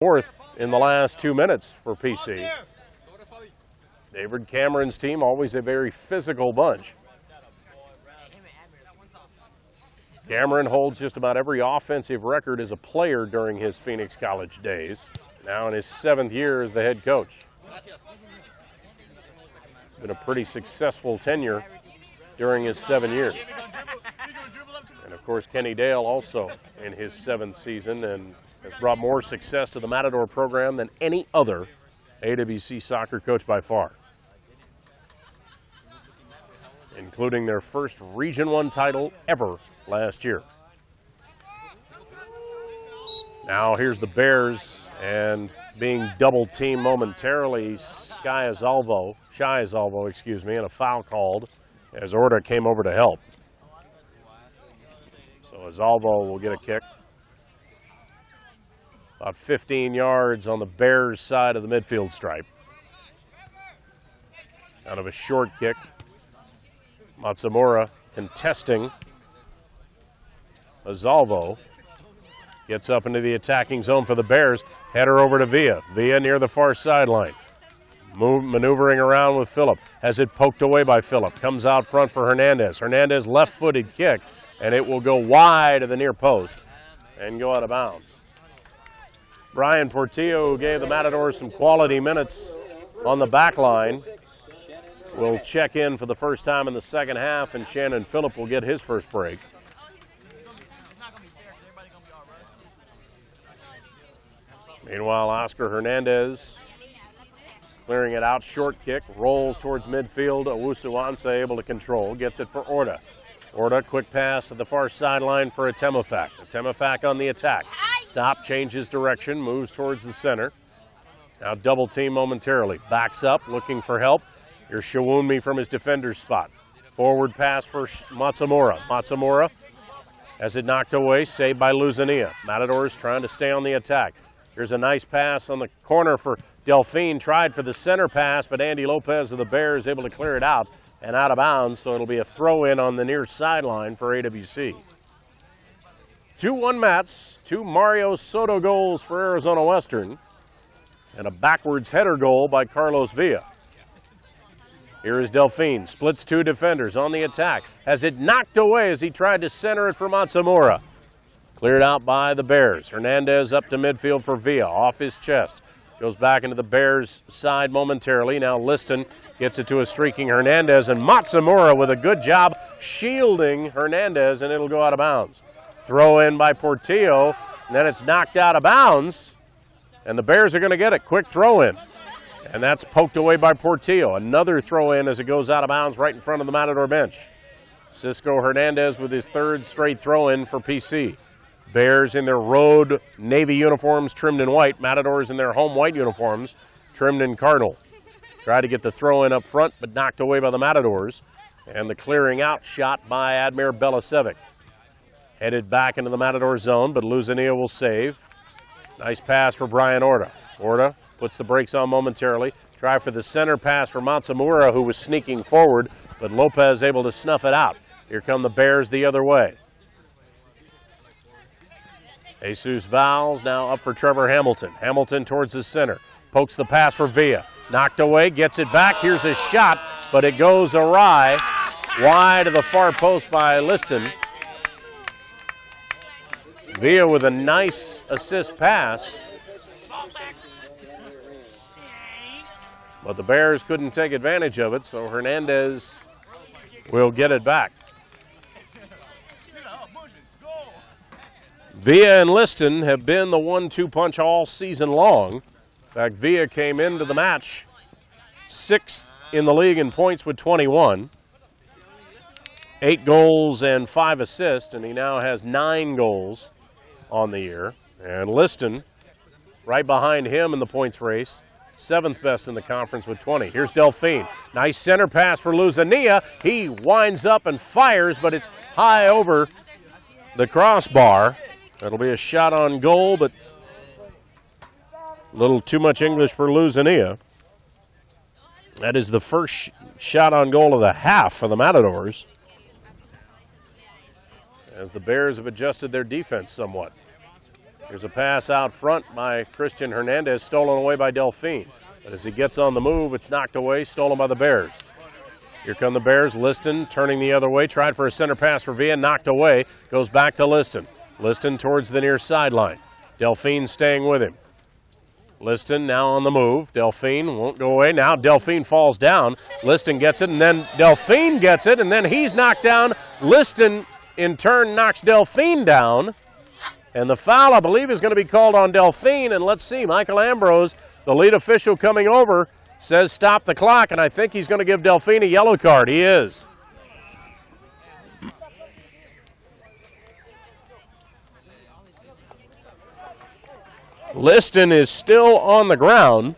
Fourth in the last 2 minutes for PC. David Cameron's team, always a very physical bunch. Cameron holds just about every offensive record as a player during his Phoenix College days. Now in his 7th year as the head coach. Been a pretty successful tenure during his 7 years. And of course, Kenny Dale also in his 7th season and has brought more success to the Matador program than any other AWC soccer coach by far, including their first Region 1 title ever last year. Now here's the Bears, and being double-teamed momentarily, Shai Azalvo, and a foul called as Orta came over to help. So Azalvo will get a kick. About 15 yards on the Bears' side of the midfield stripe. Out of a short kick. Matsumura contesting. Azalvo gets up into the attacking zone for the Bears. Header over to Villa. Villa near the far sideline. Maneuvering around with Phillip. Has it poked away by Phillip. Comes out front for Hernandez. Hernandez left-footed kick, and it will go wide of the near post and go out of bounds. Brian Portillo, who gave the Matadors some quality minutes on the back line, will check in for the first time in the second half, and Shannon Phillip will get his first break. Meanwhile, Oscar Hernandez clearing it out, short kick, rolls towards midfield. Owusu-Ansah able to control, gets it for Orta. Orta, quick pass to the far sideline for Atemafak. Atemafak on the attack. Stop, changes direction, moves towards the center. Now double team momentarily. Backs up, looking for help. Here's Shawunmi from his defender's spot. Forward pass for Matsumura. Matsumura has it knocked away, saved by Luzania. Matadors trying to stay on the attack. Here's a nice pass on the corner for Delphine. Tried for the center pass, but Andy Lopez of the Bears able to clear it out and out of bounds, so it'll be a throw-in on the near sideline for AWC. 2-1 Mats, 2 Mario Soto goals for Arizona Western, and a backwards header goal by Carlos Villa. Here is Delphine, splits 2 defenders on the attack. Has it knocked away as he tried to center it for Matsumura. Cleared out by the Bears. Hernandez up to midfield for Villa, off his chest. Goes back into the Bears' side momentarily. Now Liston gets it to a streaking Hernandez, and Matsumura with a good job shielding Hernandez, and it'll go out of bounds. Throw in by Portillo, and then it's knocked out of bounds, and the Bears are going to get it. Quick throw in, and that's poked away by Portillo. Another throw in as it goes out of bounds right in front of the Matador bench. Cisco Hernandez with his 3rd straight throw in for PC. Bears in their road navy uniforms trimmed in white. Matadors in their home white uniforms trimmed in cardinal. Tried to get the throw in up front, but knocked away by the Matadors. And the clearing out shot by Admir Belasevic. Headed back into the Matador zone, but Luzania will save. Nice pass for Brian Orta. Orta puts the brakes on momentarily. Try for the center pass for Matsumura, who was sneaking forward, but Lopez able to snuff it out. Here come the Bears the other way. Jesus Valls now up for Trevor Hamilton. Hamilton towards the center. Pokes the pass for Villa. Knocked away, gets it back. Here's a shot, but it goes awry. Wide of the far post by Liston. Villa with a nice assist pass. But the Bears couldn't take advantage of it, so Hernandez will get it back. Villa and Liston have been the 1-2 punch all season long. In fact, Villa came into the match 6th in the league in points with 21. 8 goals and 5 assists, and he now has 9 goals on the year. And Liston, right behind him in the points race, 7th best in the conference with 20. Here's Delphine. Nice center pass for Luzania. He winds up and fires, but it's high over the crossbar. That'll be a shot on goal, but a little too much English for Luzania. That is the first shot on goal of the half for the Matadors, as the Bears have adjusted their defense somewhat. Here's a pass out front by Christian Hernandez, stolen away by Delphine. But as he gets on the move, it's knocked away, stolen by the Bears. Here come the Bears. Liston turning the other way, tried for a center pass for Villa, knocked away, goes back to Liston. Liston towards the near sideline. Delphine staying with him. Liston now on the move. Delphine won't go away. Now Delphine falls down. Liston gets it, and then Delphine gets it, and then he's knocked down. Liston, in turn, knocks Delphine down. And the foul, I believe, is going to be called on Delphine. And let's see, Michael Ambrose, the lead official coming over, says stop the clock, and I think he's going to give Delphine a yellow card. He is. Liston is still on the ground.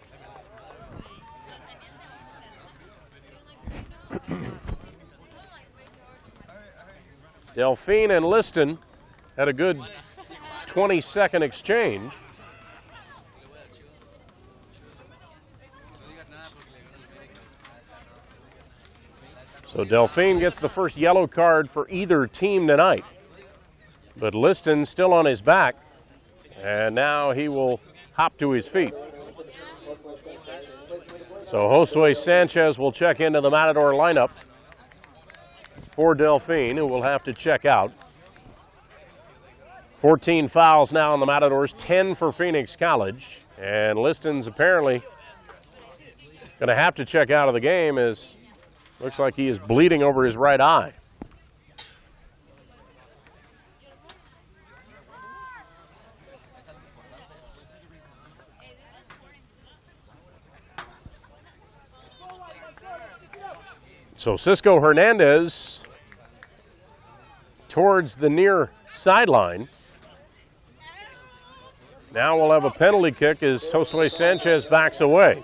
Delphine and Liston had a good 20-second exchange. So Delphine gets the first yellow card for either team tonight. But Liston still on his back, and now he will hop to his feet. So Josue Sanchez will check into the Matador lineup for Delphine, who will have to check out. 14 fouls now on the Matadors, 10 for Phoenix College. And Liston's apparently going to have to check out of the game, as looks like he is bleeding over his right eye. So Cisco Hernandez towards the near sideline. Now we'll have a penalty kick as Josue Sanchez backs away.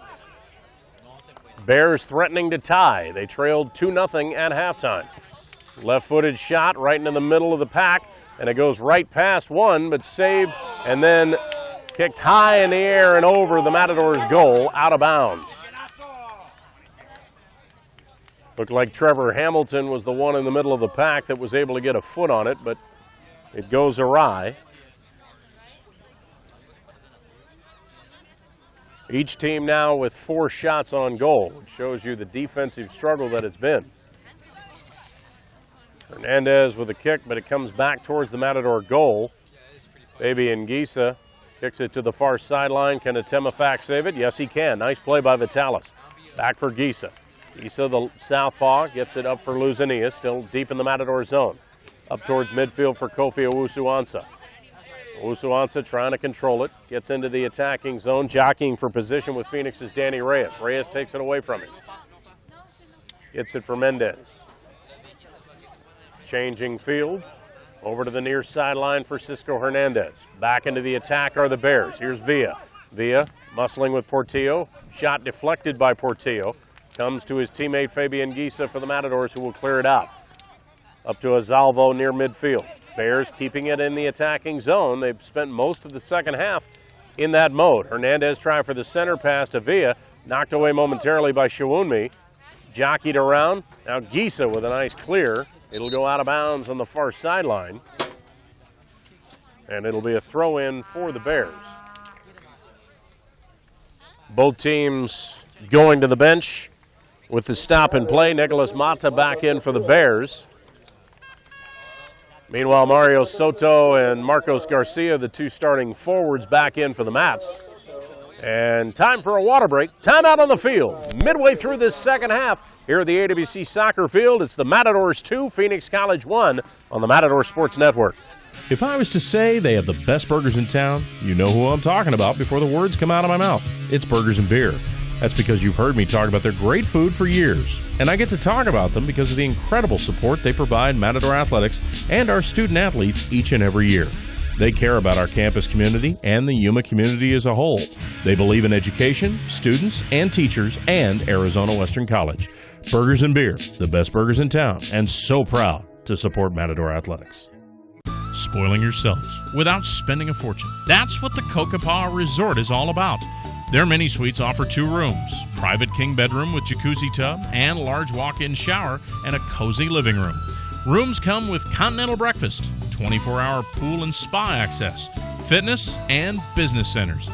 Bears threatening to tie. They trailed 2-0 at halftime. Left-footed shot right into the middle of the pack, and it goes right past one, but saved and then kicked high in the air and over the Matadors' goal, out of bounds. Looked like Trevor Hamilton was the one in the middle of the pack that was able to get a foot on it, but it goes awry. Each team now with 4 shots on goal, which shows you the defensive struggle that it's been. Hernandez with a kick, but it comes back towards the Matador goal. Baby Ngisa kicks it to the far sideline. Can Atemafak save it? Yes, he can. Nice play by Vitalis. Back for Ngisa. Ngisa, the southpaw, gets it up for Luzania, still deep in the Matador zone. Up towards midfield for Kofi Owusu-Ansah. Owusu-Ansah trying to control it, gets into the attacking zone, jockeying for position with Phoenix's Danny Reyes. Reyes takes it away from him. Gets it for Mendez. Changing field, over to the near sideline for Cisco Hernandez. Back into the attack are the Bears. Here's Villa. Villa muscling with Portillo. Shot deflected by Portillo. Comes to his teammate Fabian Ngisa for the Matadors, who will clear it out. Up to Azalvo near midfield. Bears keeping it in the attacking zone. They've spent most of the second half in that mode. Hernandez trying for the center pass to Villa. Knocked away momentarily by Shawunmi. Jockeyed around. Now Ngisa with a nice clear. It'll go out of bounds on the far sideline. And it'll be a throw-in for the Bears. Both teams going to the bench with the stop and play. Nicolas Mata back in for the Bears. Meanwhile, Mario Soto and Marcos Garcia, the 2 starting forwards, back in for the Mats. And time for a water break. Time out on the field. Midway through this second half here at the AWC soccer field, it's the Matadors 2, Phoenix College 1 on the Matador Sports Network. If I was to say they have the best burgers in town, you know who I'm talking about before the words come out of my mouth. It's Burgers and Beer. That's because you've heard me talk about their great food for years. And I get to talk about them because of the incredible support they provide Matador Athletics and our student athletes each and every year. They care about our campus community and the Yuma community as a whole. They believe in education, students, and teachers, and Arizona Western College. Burgers and Beer, the best burgers in town, and so proud to support Matador Athletics. Spoiling yourself without spending a fortune. That's what the Kokopah Resort is all about. Their mini suites offer 2 rooms, private king bedroom with jacuzzi tub and large walk-in shower and a cozy living room. Rooms come with continental breakfast, 24-hour pool and spa access, fitness, and business centers.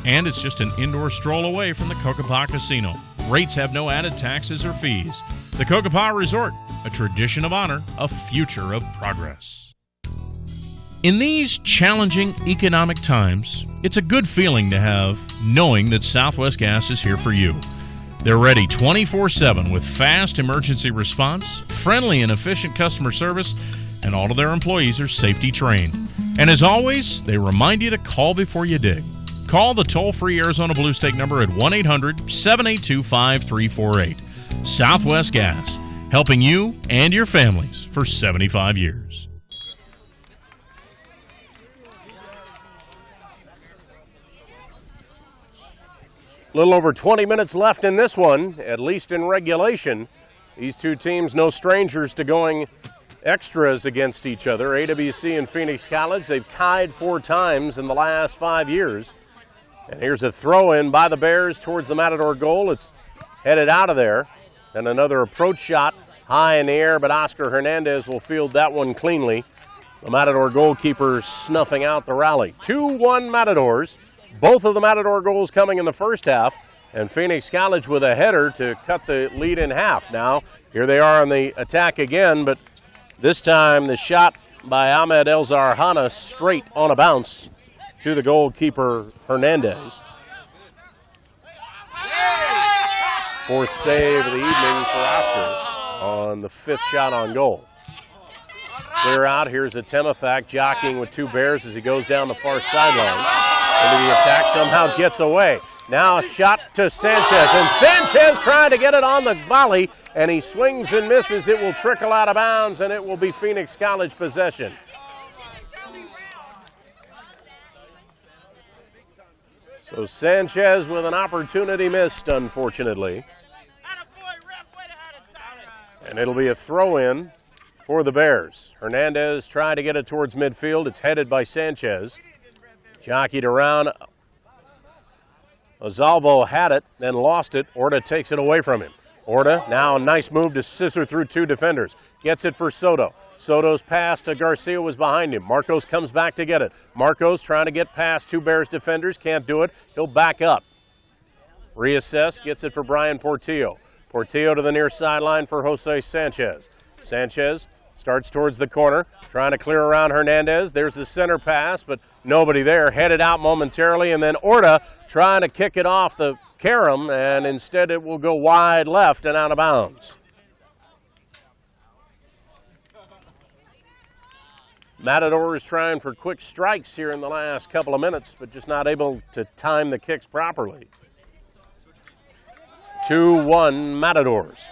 And it's just an indoor stroll away from the Cocopah Casino. Rates have no added taxes or fees. The Cocopah Resort, a tradition of honor, a future of progress. In these challenging economic times, it's a good feeling to have knowing that Southwest Gas is here for you. They're ready 24/7 with fast emergency response, friendly and efficient customer service, and all of their employees are safety trained. And as always, they remind you to call before you dig. Call the toll-free Arizona Blue Stake number at 1-800-782-5348. Southwest Gas, helping you and your families for 75 years. A little over 20 minutes left in this one, at least in regulation. These two teams no strangers to going extras against each other. AWC and Phoenix College, they've tied 4 times in the last 5 years. And here's a throw-in by the Bears towards the Matador goal. It's headed out of there. And another approach shot high in the air, but Oscar Hernandez will field that one cleanly. The Matador goalkeeper snuffing out the rally. 2-1 Matadors. Both of the Matador goals coming in the first half, and Phoenix College with a header to cut the lead in half. Now, here they are on the attack again, but this time the shot by Ahmed El Zarhana straight on a bounce to the goalkeeper Hernandez. 4th save of the evening for Oscar on the 5th shot on goal. Clear out, here's a Temefak jockeying with 2 Bears as he goes down the far sideline. Into the attack, somehow gets away. Now a shot to Sanchez, and Sanchez trying to get it on the volley, and he swings and misses. It will trickle out of bounds, and it will be Phoenix College possession. So Sanchez with an opportunity missed, unfortunately. And it'll be a throw-in for the Bears. Hernandez trying to get it towards midfield. It's headed by Sanchez. Jockeyed around. Azalvo had it, then lost it. Orta takes it away from him. Orta, now a nice move to scissor through 2 defenders. Gets it for Soto. Soto's pass to Garcia was behind him. Marcos comes back to get it. Marcos trying to get past 2 Bears defenders. Can't do it. He'll back up. Reassess, gets it for Brian Portillo. Portillo to the near sideline for Jose Sanchez. Sanchez starts towards the corner, trying to clear around Hernandez. There's the center pass, but nobody there. Headed out momentarily, and then Orta trying to kick it off the carom, and instead it will go wide left and out of bounds. Matador is trying for quick strikes here in the last couple of minutes, but just not able to time the kicks properly. 2-1 Matadors.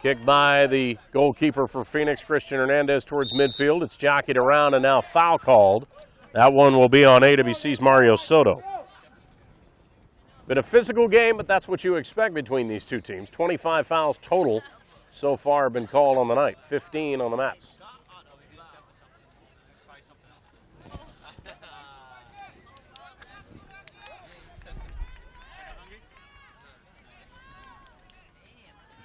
Kick by the goalkeeper for Phoenix, Christian Hernandez, towards midfield. It's jockeyed around and now foul called. That one will be on AWC's Mario Soto. Been a physical game, but that's what you expect between these two teams. 25 fouls total so far have been called on the night, 15 on the mats.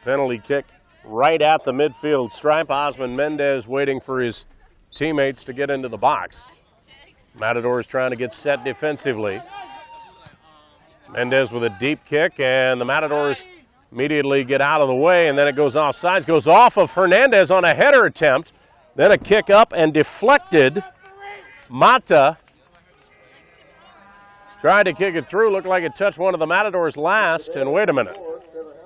Penalty kick right at the midfield stripe. Osman Mendez waiting for his teammates to get into the box. Matador is trying to get set defensively. Mendez with a deep kick, and the Matadors immediately get out of the way, and then it goes offsides. Goes off of Hernandez on a header attempt. Then a kick up and deflected. Mata tried to kick it through. Looked like it touched one of the Matadors last, and wait a minute.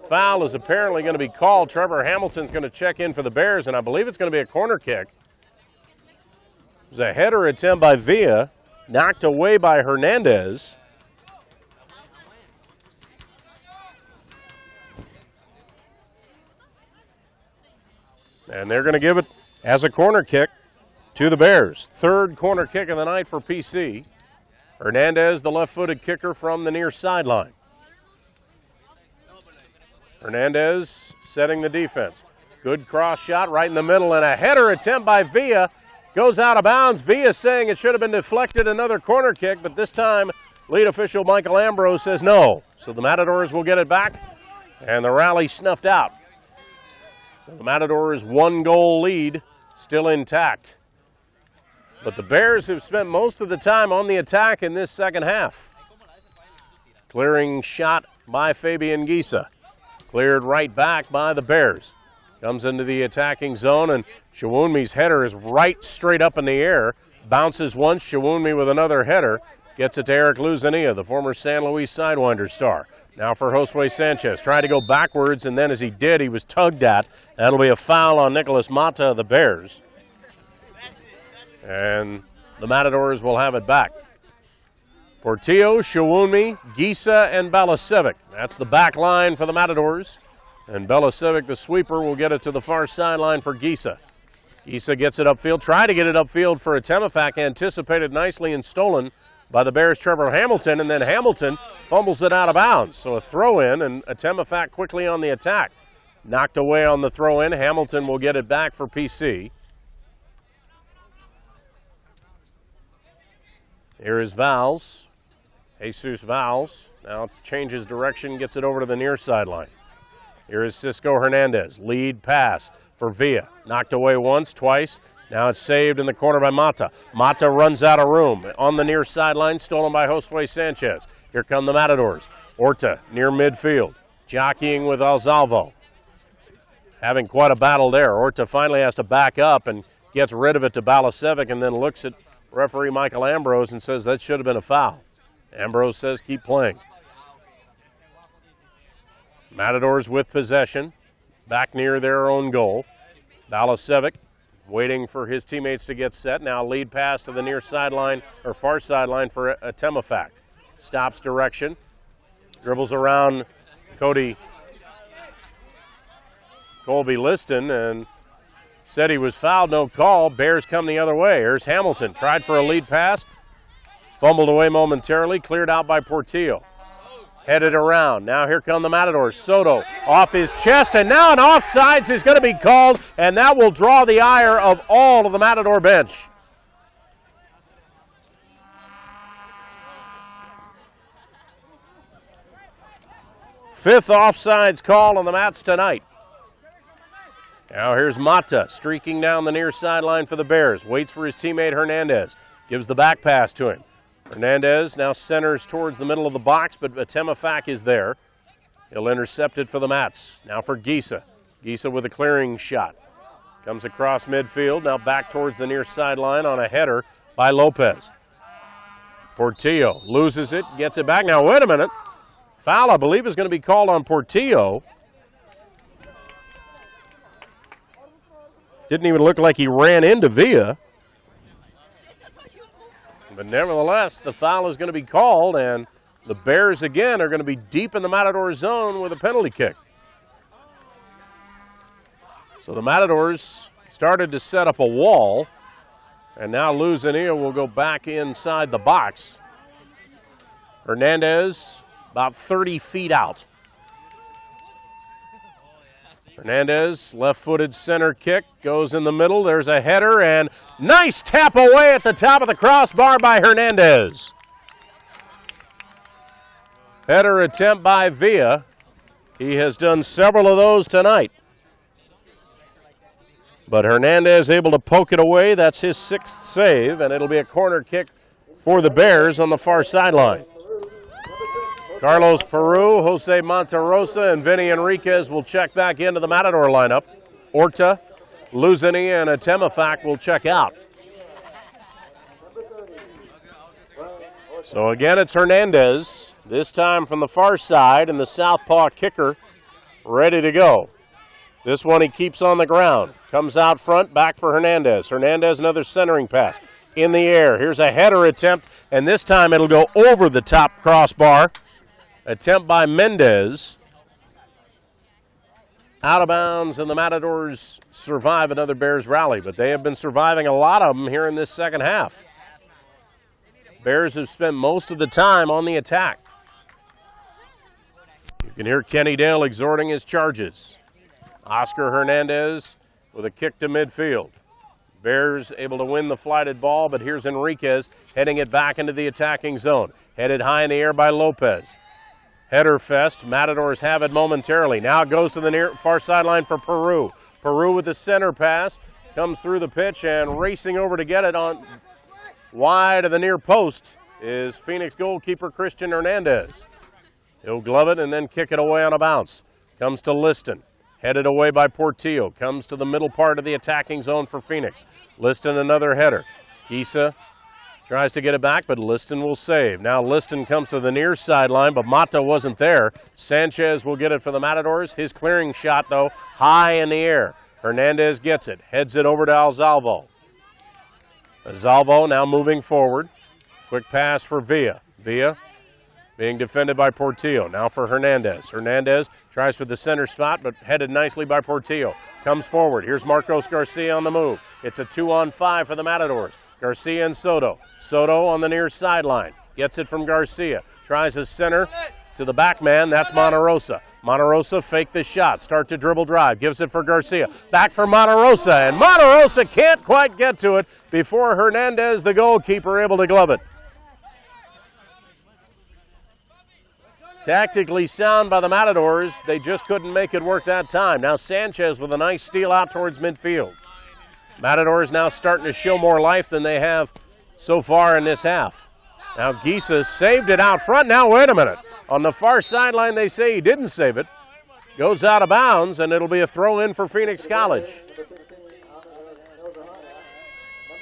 Foul is apparently going to be called. Trevor Hamilton's going to check in for the Bears, and I believe it's going to be a corner kick. It was a header attempt by Villa, knocked away by Hernandez. And they're going to give it as a corner kick to the Bears. 3rd corner kick of the night for PC. Hernandez, the left-footed kicker from the near sideline. Hernandez setting the defense. Good cross shot right in the middle, and a header attempt by Villa goes out of bounds. Villa saying it should have been deflected, another corner kick, but this time lead official Michael Ambrose says no. So the Matadors will get it back, and the rally snuffed out. The Matadors' 1-goal lead still intact. But the Bears have spent most of the time on the attack in this second half. Clearing shot by Fabian Gisa. Cleared right back by the Bears. Comes into the attacking zone, and Shawunmi's header is right straight up in the air. Bounces once, Shawunmi with another header. Gets it to Eric Luzania, the former San Luis Sidewinder star. Now for Josue Sanchez. Tried to go backwards, and then as he did, he was tugged at. That'll be a foul on Nicholas Mata of the Bears. And the Matadors will have it back. Portillo, Shawunmi, Gisa, and Balasevic. That's the back line for the Matadors. And Balasevic, the sweeper, will get it to the far sideline for Gisa. Gisa gets it upfield. Tried to get it upfield for Atemafak. Anticipated nicely and stolen by the Bears' Trevor Hamilton. And then Hamilton fumbles it out of bounds. So a throw-in, and Atemafak quickly on the attack. Knocked away on the throw-in. Hamilton will get it back for PC. Here is Valls. Jesus Valls now changes direction, gets it over to the near sideline. Here is Cisco Hernandez. Lead pass for Villa. Knocked away once, twice. Now it's saved in the corner by Mata. Mata runs out of room. On the near sideline, stolen by Josue Sanchez. Here come the Matadors. Orta near midfield. Jockeying with Alzalvo. Having quite a battle there. Orta finally has to back up and gets rid of it to Balasevic, and then looks at referee Michael Ambrose and says that should have been a foul. Ambrose says keep playing. Matadors with possession, back near their own goal. Balasevic waiting for his teammates to get set. Now lead pass to the near sideline, or far sideline for Atemafak. Stops direction, dribbles around Colby Liston, and said he was fouled, no call. Bears come the other way. Here's Hamilton, tried for a lead pass, fumbled away momentarily, cleared out by Portillo. Headed around. Now here come the Matadors. Soto off his chest, and now an offsides is going to be called, and that will draw the ire of all of the Matador bench. Fifth offsides call on the Mats tonight. Now here's Mata streaking down the near sideline for the Bears. Waits for his teammate Hernandez. Gives the back pass to him. Hernandez now centers towards the middle of the box, but Atemafak is there. He'll intercept it for the Mats. Now for Gisa. Gisa with a clearing shot. Comes across midfield, now back towards the near sideline on a header by Lopez. Portillo loses it, gets it back. Now wait a minute. Foul, I believe, is going to be called on Portillo. Didn't even look like he ran into Villa. But nevertheless, the foul is going to be called, and the Bears again are going to be deep in the Matador zone with a penalty kick. So the Matadors started to set up a wall, and now Luzania will go back inside the box. Hernandez about 30 feet out. Hernandez, left-footed center kick, goes in the middle. There's a header, and nice tap away at the top of the crossbar by Hernandez. Header attempt by Villa. He has done several of those tonight. But Hernandez able to poke it away. That's his sixth save, and it'll be a corner kick for the Bears on the far sideline. Carlos Peru, Jose Monterosa, and Vinny Enriquez will check back into the Matador lineup. Orta, Luzania, and Atemafak will check out. So again, it's Hernandez, this time from the far side, and the southpaw kicker ready to go. This one he keeps on the ground. Comes out front, back for Hernandez. Hernandez, another centering pass. In the air, here's a header attempt, and this time it'll go over the top crossbar. Attempt by Mendez. Out of bounds, and the Matadors survive another Bears rally, but they have been surviving a lot of them here in this second half. Bears have spent most of the time on the attack. You can hear Kenny Dale exhorting his charges. Oscar Hernandez with a kick to midfield. Bears able to win the flighted ball, but here's Enriquez heading it back into the attacking zone. Headed high in the air by Lopez. Header fest. Matadors have it momentarily. Now it goes to the near far sideline for Peru. Peru with the center pass. Comes through the pitch and racing over to get it on wide of the near post is Phoenix goalkeeper Christian Hernandez. He'll glove it and then kick it away on a bounce. Comes to Liston. Headed away by Portillo. Comes to the middle part of the attacking zone for Phoenix. Liston another header. Gisa tries to get it back, but Liston will save. Now Liston comes to the near sideline, but Mata wasn't there. Sanchez will get it for the Matadors. His clearing shot, though, high in the air. Hernandez gets it. Heads it over to Alzalvo. Alzalvo now moving forward. Quick pass for Villa. Villa being defended by Portillo. Now for Hernandez. Hernandez tries for the center spot, but headed nicely by Portillo. Comes forward. Here's Marcos Garcia on the move. It's a 2-on-5 for the Matadors. Garcia and Soto. Soto on the near sideline. Gets it from Garcia. Tries his center to the back man. That's Monterosa. Monterosa faked the shot. Start to dribble drive. Gives it for Garcia. Back for Monterosa. And Monterosa can't quite get to it before Hernandez, the goalkeeper, able to glove it. Tactically sound by the Matadors. They just couldn't make it work that time. Now Sanchez with a nice steal out towards midfield. Matadors now starting to show more life than they have so far in this half. Now Gisa saved it out front. Now wait a minute. On the far sideline they say he didn't save it. Goes out of bounds and it'll be a throw in for Phoenix College.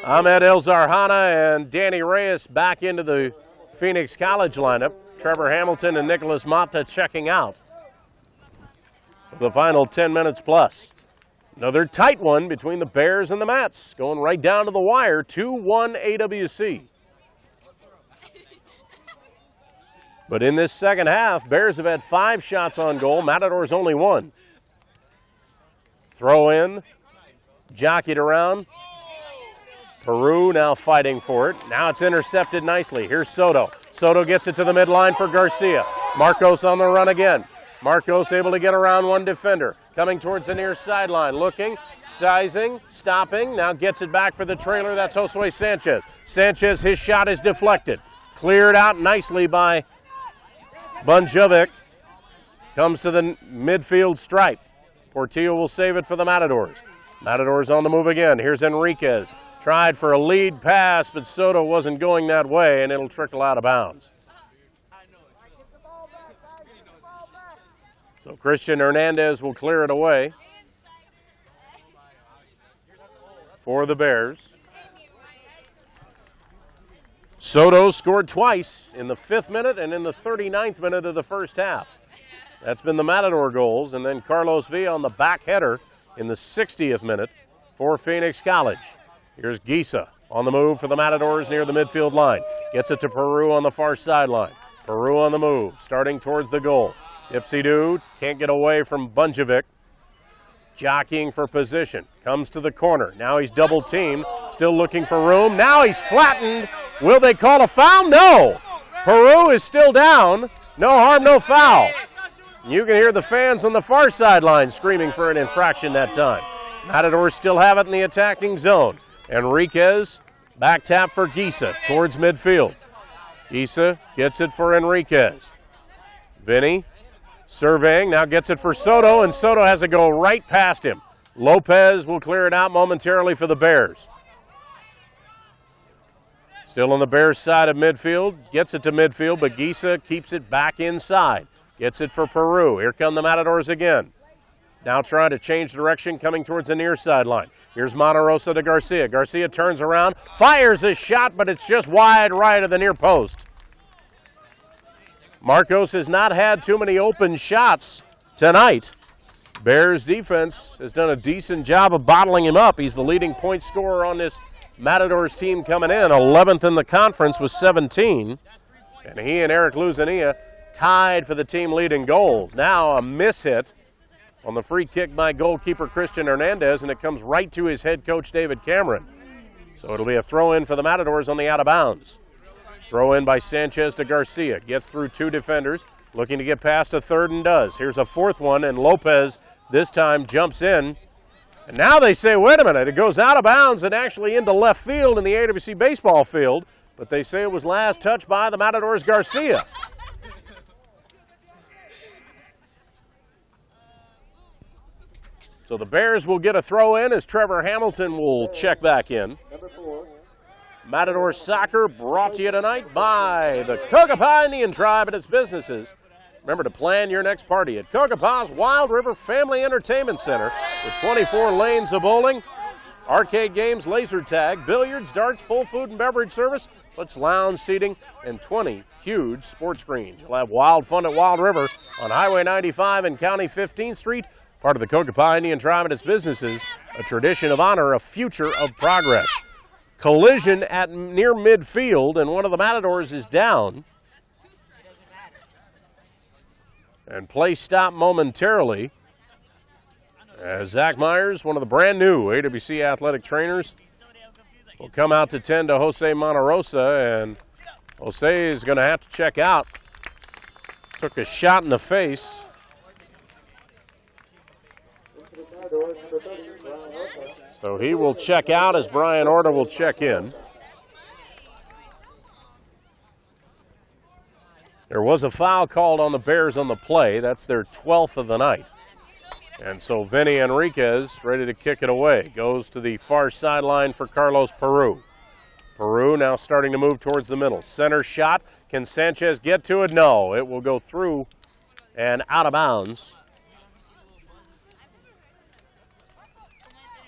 Ahmed El Zarhana and Danny Reyes back into the Phoenix College lineup. Trevor Hamilton and Nicholas Mata checking out for the final 10 minutes plus. Another tight one between the Bears and the Mats, going right down to the wire, 2-1 AWC. But in this second half, Bears have had 5 shots on goal, Matadors only 1. Throw in, jockeyed around. Peru now fighting for it. Now it's intercepted nicely. Here's Soto. Soto gets it to the midline for Garcia. Marcos on the run again. Marcos able to get around one defender. Coming towards the near sideline. Looking, sizing, stopping. Now gets it back for the trailer. That's Josue Sanchez. Sanchez, his shot is deflected. Cleared out nicely by Bunjovic. Comes to the midfield stripe. Portillo will save it for the Matadors. Matadors on the move again. Here's Enriquez. Tried for a lead pass, but Soto wasn't going that way, and it'll trickle out of bounds. So Christian Hernandez will clear it away for the Bears. Soto scored twice in the 5th minute and in the 39th minute of the first half. That's been the Matador goals, and then Carlos Villa on the back header in the 60th minute for Phoenix College. Here's Gisa on the move for the Matadors near the midfield line. Gets it to Peru on the far sideline. Peru on the move, starting towards the goal. Ipsy-Doo can't get away from Bunjovic. Jockeying for position. Comes to the corner. Now he's double teamed. Still looking for room. Now he's flattened. Will they call a foul? No. Peru is still down. No harm, no foul. You can hear the fans on the far sideline screaming for an infraction that time. Matadors still have it in the attacking zone. Enriquez, back tap for Gisa towards midfield. Gisa gets it for Enriquez. Vinny surveying, now gets it for Soto, and Soto has to go right past him. Lopez will clear it out momentarily for the Bears. Still on the Bears side of midfield, gets it to midfield, but Gisa keeps it back inside. Gets it for Peru. Here come the Matadors again. Now trying to change direction, coming towards the near sideline. Here's Monterosa to Garcia. Garcia turns around, fires his shot, but it's just wide right of the near post. Marcos has not had too many open shots tonight. Bears defense has done a decent job of bottling him up. He's the leading point scorer on this Matadors team coming in, 11th in the conference with 17. And he and Eric Luzania tied for the team lead in goals. Now a miss hit on the free kick by goalkeeper Christian Hernandez, and it comes right to his head coach David Cameron. So it'll be a throw in for the Matadors on the out of bounds. Throw in by Sanchez to Garcia. Gets through 2 defenders, looking to get past a third and does. Here's a 4th one, and Lopez this time jumps in. And now they say, wait a minute, it goes out of bounds and actually into left field in the AWC baseball field, but they say it was last touched by the Matadors' Garcia. So the Bears will get a throw in as Trevor Hamilton will check back in. Number 4. Matador Soccer brought to you tonight by the Cocopah Indian Tribe and its businesses. Remember to plan your next party at Cocopah's Wild River Family Entertainment Center with 24 lanes of bowling, arcade games, laser tag, billiards, darts, full food and beverage service, plus lounge seating, and 20 huge sports screens. You'll have wild fun at Wild River on Highway 95 and County 15th Street. Part of the Cocopah Indian Tribe and its businesses, a tradition of honor, a future of progress. Collision at near midfield, and one of the Matadors is down. And play stopped momentarily as Zach Myers, one of the brand new AWC athletic trainers, will come out to tend to Jose Monterosa, and Jose is going to have to check out. Took a shot in the face. So he will check out as Brian Orta will check in. There was a foul called on the Bears on the play. That's their 12th of the night. And so Vinny Enriquez ready to kick it away. Goes to the far sideline for Carlos Peru. Peru now starting to move towards the middle. Center shot. Can Sanchez get to it? No. It will go through and out of bounds.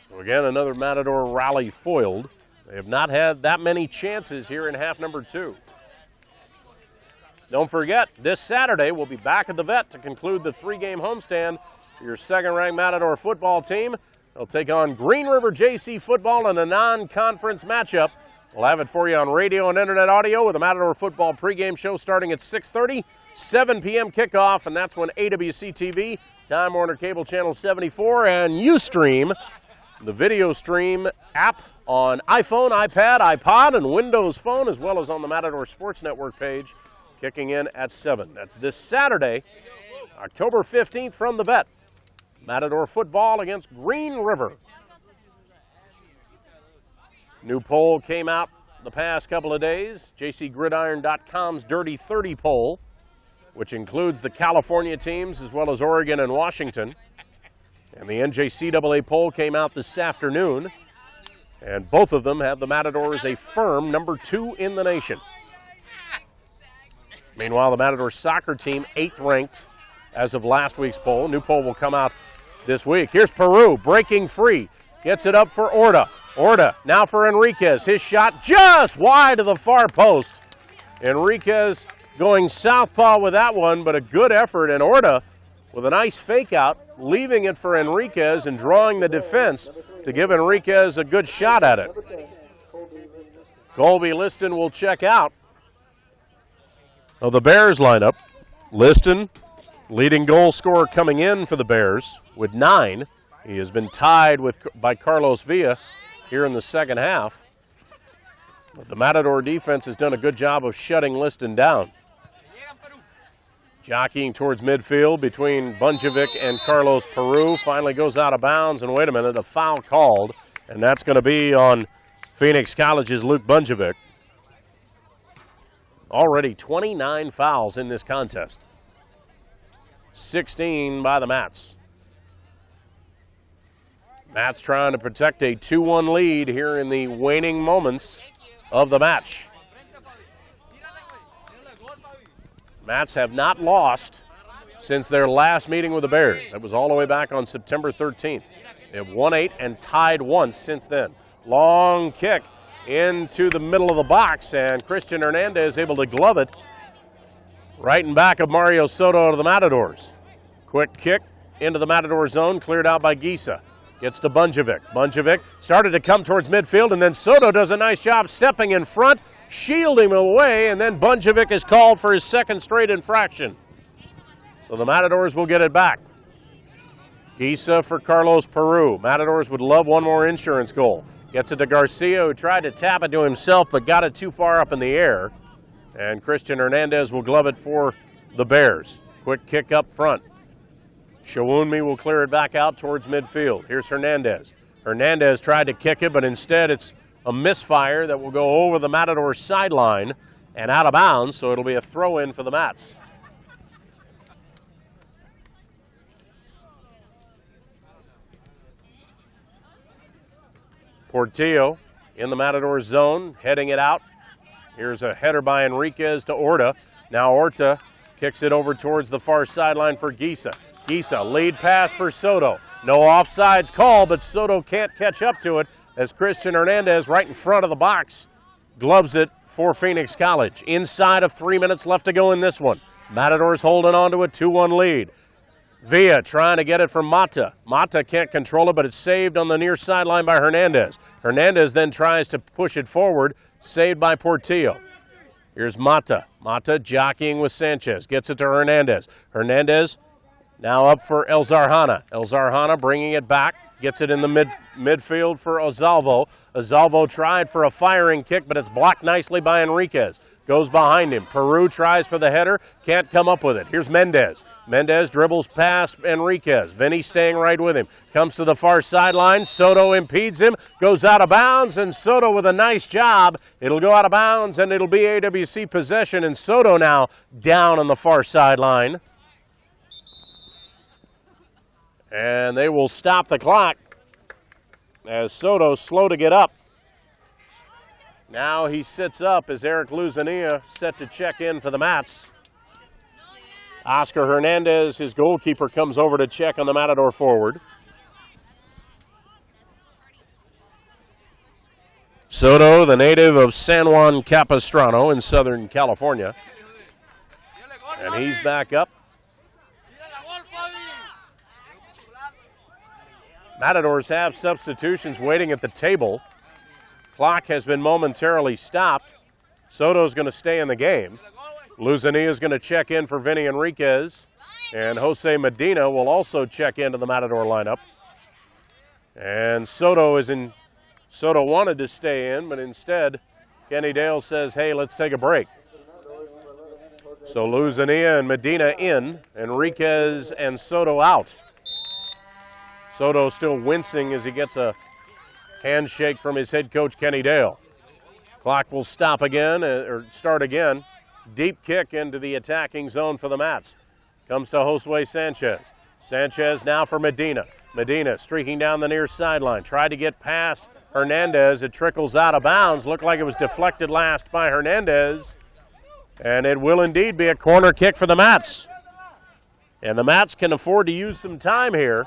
So again, another Matador rally foiled. They have not had that many chances here in half number 2. Don't forget, this Saturday we'll be back at the Vet to conclude the 3-game homestand for your second-ranked Matador football team. They'll take on Green River JC football in a non-conference matchup. We'll have it for you on radio and internet audio with a Matador football pregame show starting at 6:30, 7 p.m. kickoff, and that's when AWC TV, Time Warner Cable Channel 74, and Ustream, the video stream app on iPhone, iPad, iPod, and Windows Phone, as well as on the Matador Sports Network page, kicking in at 7. That's this Saturday, October 15th from the Vet. Matador football against Green River. New poll came out the past couple of days, jcgridiron.com's Dirty 30 poll, which includes the California teams as well as Oregon and Washington. And the NJCAA poll came out this afternoon, and both of them have the Matadors a firm number 2 in the nation. Meanwhile, the Matador soccer team 8th ranked as of last week's poll. New poll will come out this week. Here's Peru breaking free. Gets it up for Orta. Orta now for Enriquez. His shot just wide of the far post. Enriquez going southpaw with that one, but a good effort. And Orta with a nice fake out, leaving it for Enriquez and drawing the defense to give Enriquez a good shot at it. Colby Liston will check out of the Bears lineup. Liston, leading goal scorer coming in for the Bears with 9. He has been tied by Carlos Villa here in the second half. But the Matador defense has done a good job of shutting Liston down. Jockeying towards midfield between Bunjevic and Carlos Peru. Finally goes out of bounds, and wait a minute, a foul called, and that's going to be on Phoenix College's Luke Bunjevic. Already 29 fouls in this contest. 16 by the Mats. Mats trying to protect a 2-1 lead here in the waning moments of the match. Mats have not lost since their last meeting with the Bears. That was all the way back on September 13th. They have won 8 and tied once since then. Long kick into the middle of the box, and Christian Hernandez able to glove it right in back of Mario Soto of the Matadors. Quick kick into the Matador zone, cleared out by Gisa. Gets to Bunjevic. Bunjevic started to come towards midfield, and then Soto does a nice job stepping in front, shielding him away, and then Bunjevic is called for his second straight infraction. So the Matadors will get it back. Gisa for Carlos Peru. Matadors would love one more insurance goal. Gets it to Garcia, who tried to tap it to himself, but got it too far up in the air. And Christian Hernandez will glove it for the Bears. Quick kick up front. Shawunmi will clear it back out towards midfield. Here's Hernandez. Hernandez tried to kick it, but instead it's a misfire that will go over the Matador sideline and out of bounds, so it'll be a throw-in for the Mats. Portillo in the Matador zone, heading it out. Here's a header by Enriquez to Orta. Now Orta kicks it over towards the far sideline for Gisa. Gisa, lead pass for Soto. No offsides call, but Soto can't catch up to it as Christian Hernandez right in front of the box gloves it for Phoenix College. Inside of 3 minutes left to go in this one. Matadors holding on to a 2-1 lead. Villa trying to get it from Mata. Mata can't control it, but it's saved on the near sideline by Hernandez. Hernandez then tries to push it forward, saved by Portillo. Here's Mata. Mata jockeying with Sanchez. Gets it to Hernandez. Hernandez now up for El Zarhana. El Zarhana bringing it back. Gets it in the midfield for Ozalvo. Ozalvo tried for a firing kick, but it's blocked nicely by Enriquez. Goes behind him. Peru tries for the header. Can't come up with it. Here's Mendez. Mendez dribbles past Enriquez. Vinny staying right with him. Comes to the far sideline. Soto impedes him. Goes out of bounds, and Soto with a nice job. It'll go out of bounds, and it'll be AWC possession, and Soto now down on the far sideline. And they will stop the clock as Soto's slow to get up. Now he sits up as Eric Luzania set to check in for the Mats. Oscar Hernandez, his goalkeeper, comes over to check on the Matador forward. Soto, the native of San Juan Capistrano in Southern California. And he's back up. Matadors have substitutions waiting at the table. Clock has been momentarily stopped. Soto's going to stay in the game. Luzania is going to check in for Vinny Enriquez. And Jose Medina will also check into the Matador lineup. And Soto wanted to stay in, but instead, Kenny Dale says, hey, let's take a break. So Luzania and Medina in, Enriquez and Soto out. Soto still wincing as he gets a handshake from his head coach, Kenny Dale. Clock will stop again, or start again. Deep kick into the attacking zone for the Mats. Comes to Josue Sanchez. Sanchez now for Medina. Medina streaking down the near sideline. Tried to get past Hernandez. It trickles out of bounds. Looked like it was deflected last by Hernandez. And it will indeed be a corner kick for the Mats. And the Mats can afford to use some time here.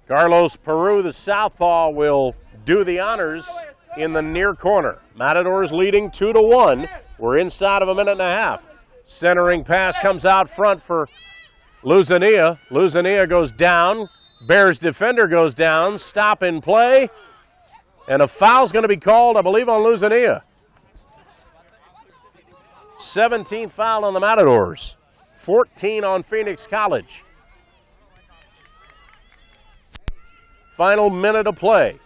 Carlos Peru, the southpaw, will do the honors in the near corner. Matadors leading 2-1. We're inside of a minute and a half. Centering pass comes out front for Luzania. Luzania goes down. Bears defender goes down. Stop in play. And a foul's going to be called, I believe, on Luzania. 17th foul on the Matadors. 14 on Phoenix College. Final minute of play.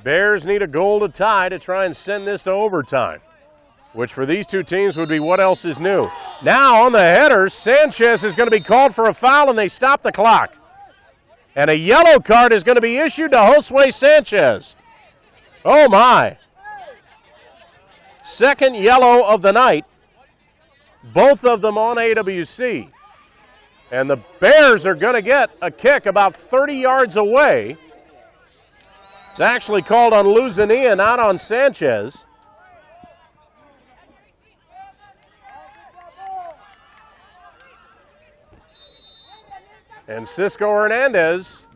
Bears need a goal to tie to try and send this to overtime, which for these two teams would be what else is new. Now on the header, Sanchez is going to be called for a foul, and they stop the clock. And a yellow card is going to be issued to Josue Sanchez. Oh, my. Second yellow of the night, both of them on AWC. And the Bears are going to get a kick about 30 yards away. It's actually called on Luzania, not on Sanchez. And Cisco Hernandez,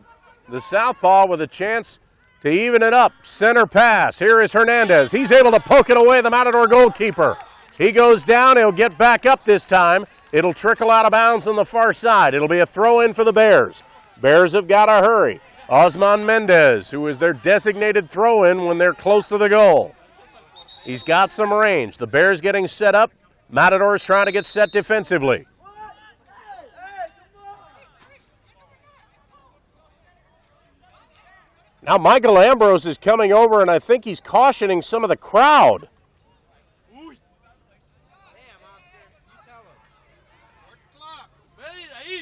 the southpaw, with a chance to even it up. Center pass. Here is Hernandez. He's able to poke it away, the Matador goalkeeper. He goes down. He'll get back up this time. It'll trickle out of bounds on the far side. It'll be a throw-in for the Bears. Bears have got to hurry. Osman Mendez, who is their designated throw-in when they're close to the goal. He's got some range. The Bears getting set up. Matadors trying to get set defensively. Now Michael Ambrose is coming over, and I think he's cautioning some of the crowd.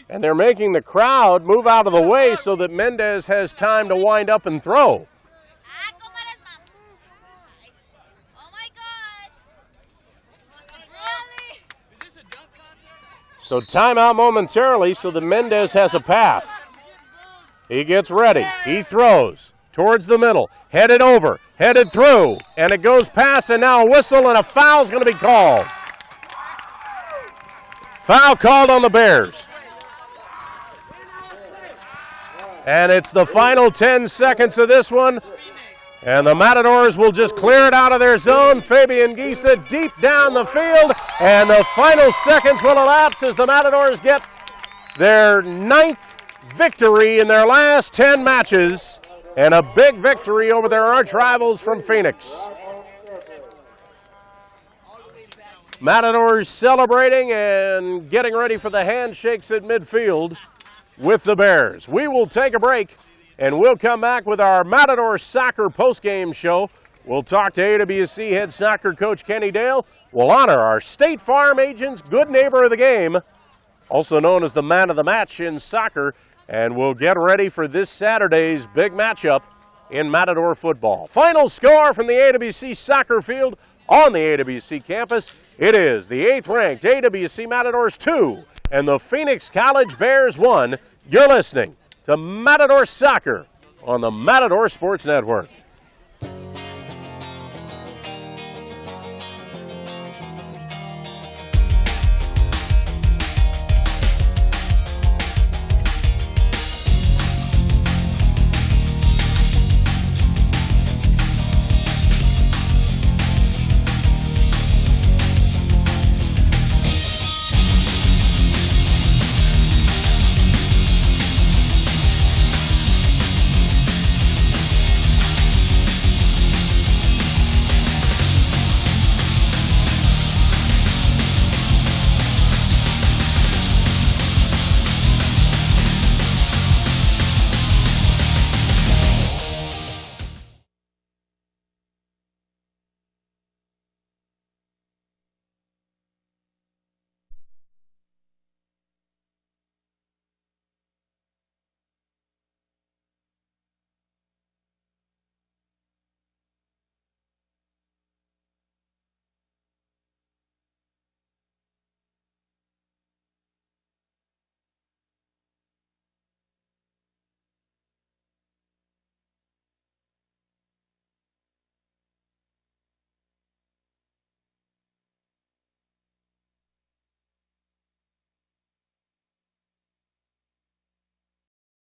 And they're making the crowd move out of the way so that Mendez has time to wind up and throw. So timeout momentarily so that Mendez has a path. He gets ready. He throws towards the middle. Headed over. Headed through. And it goes past, and now a whistle and a foul's going to be called. Foul called on the Bears. And it's the final 10 seconds of this one. And the Matadors will just clear it out of their zone. Fabian Giese deep down the field. And the final seconds will elapse as the Matadors get their 9th victory in their last 10 matches. And a big victory over their arch rivals from Phoenix. Matadors celebrating and getting ready for the handshakes at midfield with the Bears. We will take a break, and we'll come back with our Matador Soccer postgame show. We'll talk to AWC head soccer coach Kenny Dale. We'll honor our State Farm agent's good neighbor of the game, also known as the man of the match in soccer, and we'll get ready for this Saturday's big matchup in Matador football. Final score from the AWC soccer field on the AWC campus. It is the 8th-ranked AWC Matadors 2 and the Phoenix College Bears 1. You're listening to Matador Soccer on the Matador Sports Network.